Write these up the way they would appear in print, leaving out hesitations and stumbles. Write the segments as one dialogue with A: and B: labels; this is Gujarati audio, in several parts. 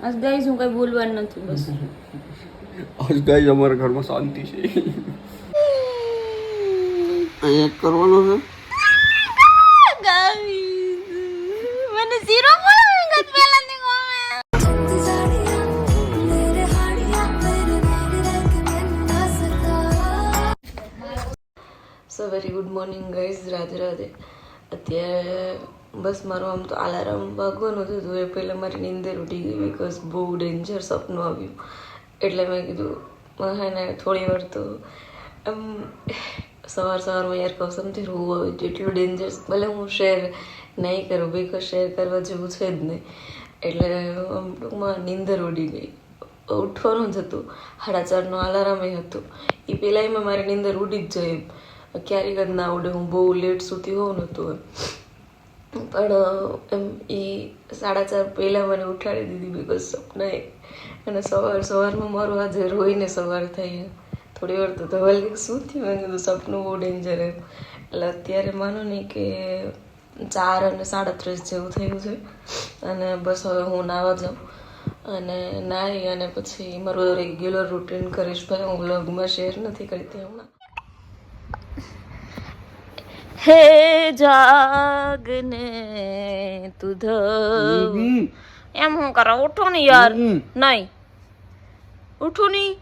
A: આજ ગાઈસ હું કઈ બોલવાનું નથી બસ.
B: આજ ગાઈસ અમારા ઘરમાં શાંતિ છે. એક કરવાનો છે.
A: મને ઝીરો બોલાવી ગત પેલા ની ગમે. સો very good morning guys, Radhe Radhe. અત્યારે બસ મારું આમ તો અલાર્મ વાગવાનું હતું એ પહેલાં મારી નીંદર ઉઠી ગઈ બિકોઝ બહુ ડેન્જર સપનું આવ્યું. એટલે મેં કીધું હે ને થોડી વાર તો આમ સવારમાં યાર કસમથી રોવું આવ્યું એટલું ડેન્જર. ભલે હું શેર નહીં કરું બિકોઝ શેર કરવા જેવું છે જ નહીં. એટલે આમ ટૂંકમાં નીંદર ઉડી ગઈ. ઉઠવાનું જ હતું, 4:30નો અલાર્મ હતું. એ પહેલાંમાં મારી નીંદર ઉડી જ જાય. ક્યારેક જ ના ઉડે, હું બહુ લેટ સુધી હોઉં નહોતું એમ. પણ એમ એ 4:30 પહેલાં મને ઉઠાડી દીધી બિકોઝ સપના. અને સવારમાં મારું આજે રોઈને સવાર થઈ. થોડી વાર તો ધવલ શું થયું, મેં કીધું સપનું બહુ ડેન્જર એમ. એટલે અત્યારે માનો નહીં કે 4:37 જેવું થયું છે. અને બસ હવે હું નાહવા જાઉં અને નાહી અને પછી મારું રેગ્યુલર રૂટીન કરીશ. ભાઈ હું વ્લોગમાં શેર નથી કરતી હમણાં. હે જાગને તુધ એમ હું કરો, ઉઠો ને યાર. નહીં ઉઠું નહીં,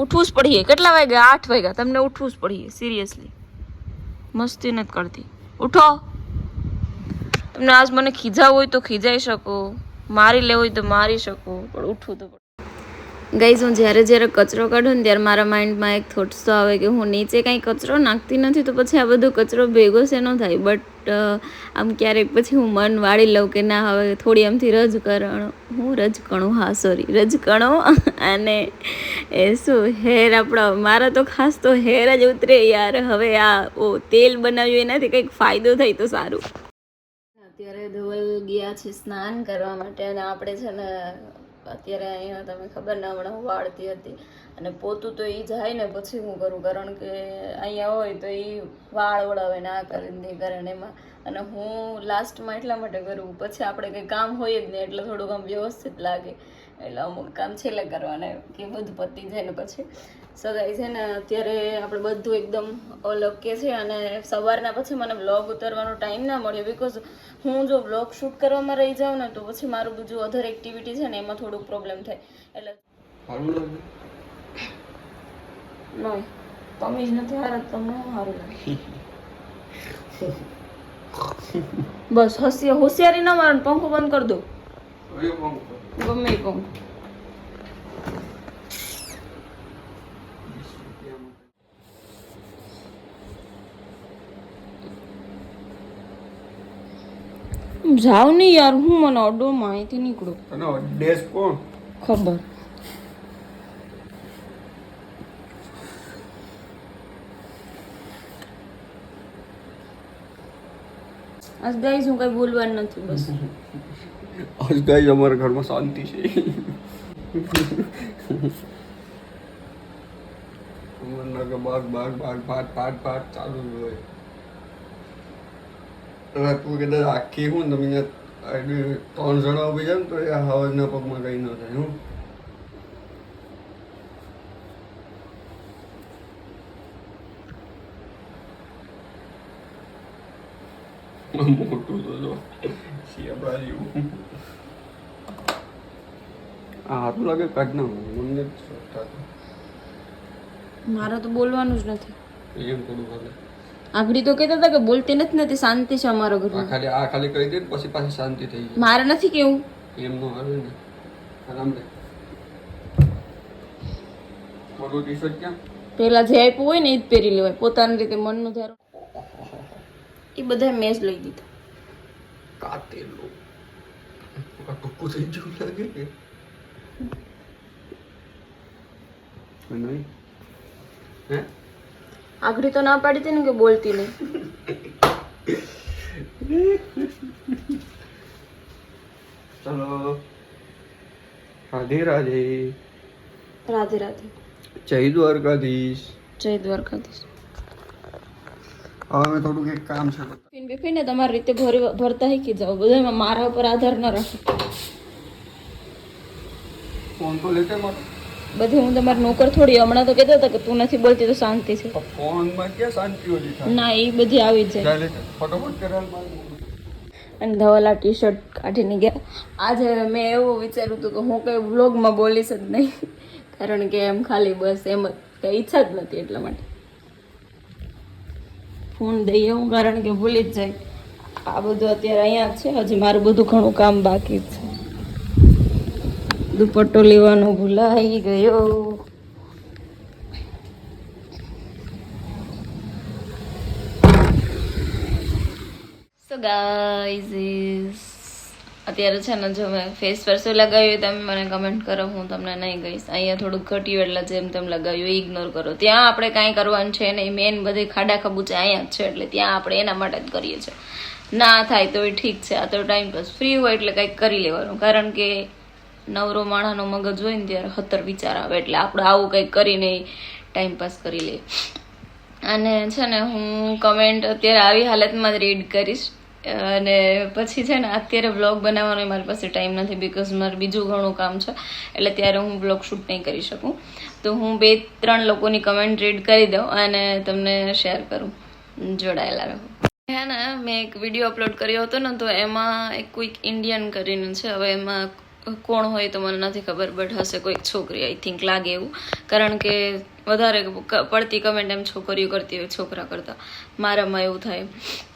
A: ઉઠવું જ પડીએ. કેટલા વાગ્યા? 8 વાગ્યા. તમને ઉઠવું જ પડીએ સિરિયસલી, મસ્તી નથી કરતી. ઉઠો. તમને આજ મને ખીજાવું હોય તો ખીજાઈ શકો, મારી લેવું હોય તો મારી શકો, પણ ઉઠવું તો પડે. ગાઈઝ હું જ્યારે કચરો કાઢું ને ત્યારે મારા માઇન્ડમાં એક થોટ્સ તો આવે કે હું નીચે કાંઈ કચરો નાખતી નથી તો પછી આ બધો કચરો ભેગો છે ન થાય. બટ આમ ક્યારેક પછી હું મન વાળી લઉં કે ના હવે થોડી આમથી રજકણો અને એ શું હેર આપણા મારા તો ખાસ તો હેર જ ઉતરે યાર. હવે આ તેલ બનાવ્યું એનાથી કંઈક ફાયદો થાય તો સારું. અત્યારે ધવલ ગયા છે સ્નાન કરવા માટે અને આપણે છે ને અત્યારે અહીંયા તમે ખબર ને હમણાં હું વાળતી હતી અને પોતું તો એ જાય ને પછી હું કરું, કારણ કે અહીંયા હોય તો એ વાળ ઓળાવે ને આ કરે ને કરે ને એમાં. અને હું લાસ્ટમાં એટલા માટે કરું, પછી આપણે કંઈ કામ હોય જ નહીં એટલે થોડુંક આમ વ્યવસ્થિત લાગે. એટલે અમુક કામ છેલ્લે કરવાના કે બધું પતી જાય ને પછી સગાઈ છે ને. અત્યારે આપણે બધું એકદમ અલગ કે છે અને સવારના પછી મને વ્લોગ ઉતારવાનો ટાઈમ ના મળ્યો બિકોઝ હું જો વ્લોગ શૂટ કરવામાં રહી જાઉં ને તો પછી મારું બીજું અધર એક્ટિવિટી છે ને એમાં થોડુંક પ્રોબ્લેમ થાય. એટલે નહીં તમીજ નથી હારત તમને સારું લાગે. બસ હોશિયારી ના મારો, પંખો બંધ કરી દો ગમે એ પંખો. જાવ નહીં યાર, હું મને અડો માહિતી નીકળું.
B: તને ડેસ કોણ
A: ખબર. આજ ગાઈસ હું કઈ બોલવાનું નથી બસ.
B: આજ ગાઈસ અમારા ઘરમાં શાંતિ છે. અમારના કે બાગ ભાત ચાલુ જ હોય. હવે તું કદાચ આખી હું તમે 3 જણા ઉભી જાય ને તો એ હવાના પગમાં કઈ ન થાય. મોટું તો જો શિયાળા જેવું. સારું લાગે કાઢ ના મને
A: મારે તો બોલવાનું જ નથી.
B: એમ થોડું હાલે.
A: આગળ તો કહેતા હતા કે બોલતી નથી, શાંતિ છે અમારો ઘરમાં.
B: ખાલી કહી દે પછી પાછી શાંતિ થઈ જાય.
A: મારે નથી કેવું
B: એમ નો હાલે ને. આરામ રે. મારું ટી-શર્ટ ક્યાં?
A: પેલા જે આપ્યું હોય ને એ જ પહેરી લેવાય, પોતાની રીતે મનનું ધારો. એ બધા મેં જ લઈ દીધા.
B: કાતેલો ટૂંકું થઈ ગયું લાગે કે નહીં. હે
A: આગળ તો ના પાડી હતી ને કે બોલતી નહીં.
B: ચલો રાધે રાધે.
A: રાધે રાધે.
B: જય દ્વારકાધીશ.
A: જય દ્વારકાધીશ.
B: હવે મેં થોડુંક એક કામ છે.
A: ને તમારી રીતે ભરતા શીખી જાઓ. બધામાં મારા ઉપર આધાર ન રાખો.
B: ફોન તો લેતે મારો.
C: બધી હું તમારી નોકર થોડી. હમણાં તો કહેતા હતા કે તું નથી બોલતી તો શાંતિ છે.
B: ફોનમાં ક્યાં શાંતિ ઓછી થાય.
C: ના, એ બધી આવી જ જાય.
B: ચાલે ફટોફટ કરાલ મારે.
C: અને ધવલા ટી શર્ટ કાઢીને ગયા. આજે મેં એવું વિચાર્યું હતું કે હું કંઈ વ્લોગમાં બોલીશ જ નહીં, કારણ કે એમ ખાલી બસ એમ જ કંઈ ઈચ્છા જ નથી. એટલા માટે ફોન દઈએ હું, કારણ કે ભૂલી જ જાય. આ બધું અત્યારે અહીંયા જ છે. હજી મારું બધું ઘણું કામ બાકી જ છે. દુપટ્ટો લેવાનો ભૂલાઈ ગયો. સો ગાઈઝ, અત્યારે છે ને જો મેં ફેસ પર શું લગાવ્યું તમે મને કમેન્ટ કરો, હું તમને નહીં કહીશ. અહીંયા થોડુંક ઘટ્યું એટલે જેમ તેમ લગાવ્યું ઇગ્નોર કરો. ત્યાં આપણે કાંઈ કરવાનું છે નહીં. મેન બધી ખાડા ખબૂચા અહીંયા જ છે, એટલે ત્યાં આપણે એના માટે જ કરીએ છીએ. ના થાય તો એ ઠીક છે. આ તો ટાઈમ પાસ. ફ્રી હોય એટલે કંઈક કરી લેવાનું, કારણ કે નવરો માણાનો મગજ હોય ને ત્યારે 17 વિચાર આવે. એટલે આપણે આવું કંઈક કરીને ટાઈમ પાસ કરી લઈએ. અને છે ને હું કમેન્ટ અત્યારે આવી હાલતમાં જ રીડ કરીશ. અને પછી છે ને અત્યારે વ્લોગ બનાવવાનો મારી પાસે ટાઈમ નથી, બિકોઝ મારે બીજું ઘણું કામ છે. એટલે ત્યારે હું વ્લોગ શૂટ નહીં કરી શકું. તો હું 2-3 લોકોની કમેન્ટ રીડ કરી દઉં અને તમને શેર કરું. જોડાયેલા રહો. હે ને મેં એક વિડીયો અપલોડ કર્યો હતો ને, તો એમાં એક કોઈક ઇન્ડિયન કરીને છે. હવે એમાં કોણ હોય તો મને નથી ખબર, બટ હશે કોઈક છોકરી, આઈ થિંક લાગે એવું. કારણ કે વધારે પડતી કમેન્ટ એમ છોકરીઓ કરતી હોય છોકરા કરતાં. મારામાં એવું થાય.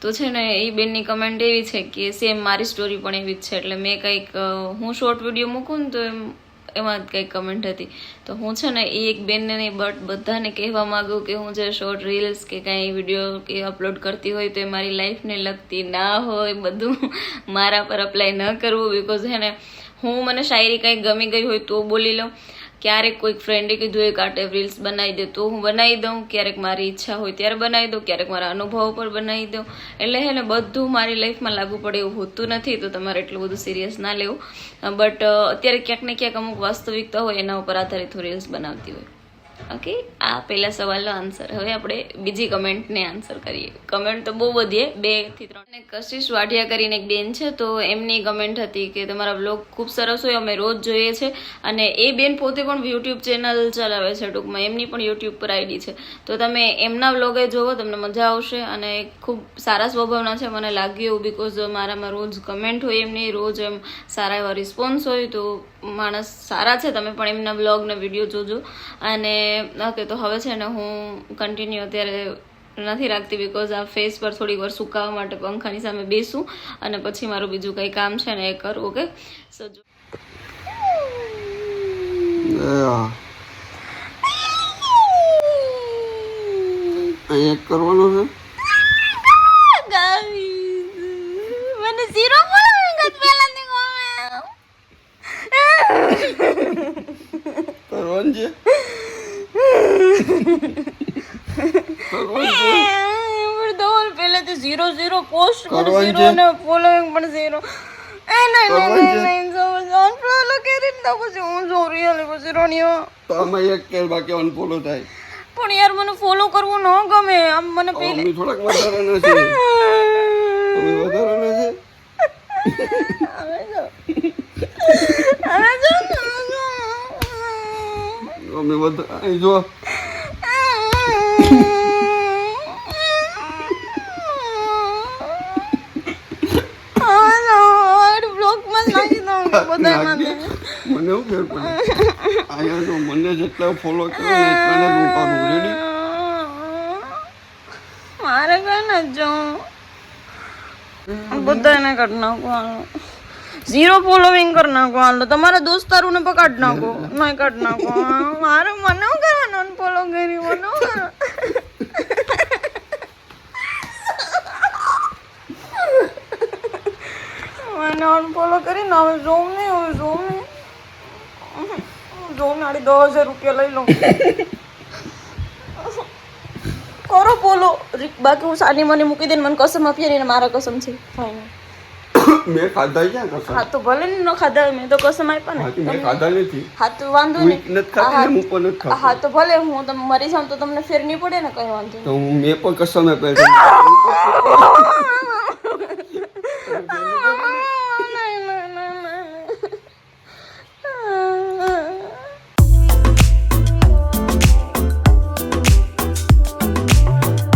C: તો છે ને એ બેનની કમેન્ટ એવી છે કે સેમ મારી સ્ટોરી પણ એવી જ છે. એટલે મેં કંઈક હું શોર્ટ વિડીયો મૂકું ને તો એમાં જ કંઈક કમેન્ટ હતી. તો હું છે ને એ એક બેનને નહીં બટ બધાને કહેવા માગું કે હું જે શોર્ટ રીલ્સ કે કાંઈ વિડીયો કે અપલોડ કરતી હોય તો એ મારી લાઈફને લગતી ના હોય. બધું મારા પર અપ્લાય ન કરવું, બિકોઝ છે ને હું મને શાયરી કંઈક ગમી ગઈ હોય તો બોલી લઉં. ક્યારેક કોઈક ફ્રેન્ડે કીધું એક આર્ટ રીલ્સ બનાવી દે તો હું બનાવી દઉં. ક્યારેક મારી ઈચ્છા હોય ત્યારે બનાવી દઉં, ક્યારેક મારા અનુભવો પર બનાવી દઉં. એટલે હે ને બધું મારી લાઈફમાં લાગુ પડે એવું હોતું નથી. તો તમારે એટલું બધું સિરિયસ ના લેવું. બટ અત્યારે ક્યાંક ને ક્યાંક અમુક વાસ્તવિકતા હોય એના ઉપર આધારિત હું રીલ્સ બનાવતી હોય. ઓકે, આ પહેલા સવાલનો આન્સર. હવે આપણે બીજી કમેન્ટને આન્સર કરીએ. કમેન્ટ તો બહુ બધી 2 થી 3. અને કશિશ વાઢિયા કરીને એક બેન છે, તો એમની કમેન્ટ હતી કે તમારા વ્લોગ ખૂબ સરસ હોય, અમે રોજ જોઈએ છે. અને એ બેન પોતે પણ યુટ્યુબ ચેનલ ચલાવે છે. ટૂંકમાં એમની પણ યુટ્યુબ પર આઈડી છે. તો તમે એમના વ્લોગે જોવો, તમને મજા આવશે. અને ખૂબ સારા સ્વભાવના છે મને લાગ્યું એવું, બિકોઝ મારામાં રોજ કમેન્ટ હોય એમની, રોજ એમ સારા એવા રિસ્પોન્સ હોય. તો માણસ સારા છે. તમે પણ એમના વ્લોગ ને વિડીયો જોજો. અને ઓકે, તો હવે છે ને હું કન્ટિન્યુ અત્યારે નથી રાખતી, બિકોઝ આ ફેસ પર થોડી વાર સુકાવવા માટે પંખાની સામે બેસું અને પછી મારું બીજું કંઈ કામ છે ને એ કરું. ઓકે, સો
B: એક કરવાનો છે.
C: મને ઝીરો ફોલોઈંગ જ પહેલા ની
B: કરવાનું છે.
C: પહેલા તો 0 પોસ્ટ
B: કરવાનું
C: 0 ને ફોલોઈંગ પણ 0. નહીં અનફોલો કરી તો પછી હું જો રિયલી પછી રોનિયો
B: તો આમાં એક કે બાકી અનફોલો થાય.
C: પણ યાર મને ફોલો કરવું ન ગમે. આમ મને પહેલે
B: અમે થોડાક વધારાના છે. અમે વધારાના છે. અમે બધા અહીં જો મને એવું ફેર પડે. અહીંયા તો મને જેટલા ફોલો કરે ને એટલાને હું કરું. રેડી?
C: મારે કઈ ન જો બધાને કરી નાખો. 0 ફોલોઈંગ કરી નાખો. હાલો તમારા દોસ્તારોને પકડ નાખો. નહીં કાઢ નાખો. મારે મને શું કરવાનું? અનફોલો કરી મને શું કરવાનું? મને અનફોલો કરીને હવે જોઉં નહીં. આડી 10,000 રૂપિયા લઈ લઉં. કરો ફોલો. બાકી હું સાની મને મૂકી દઈને મને કસમ આપીએ ને મારા કસમ છે. ફાઇનલ
B: મેં ખાધા ક્યાં કસમ?
C: હા તો ભલે ન ખાધા, મેં તો કસમ આપ્યા ને.
B: મેં ખાધા નથી.
C: હા તો વાંધો નહીં. હા તો ભલે હું તમે મરી જાઉં તો તમને ફેર નહીં પડે ને, કઈ વાંધો નહીં.
B: તો મેં પણ કસમ આપ્યા.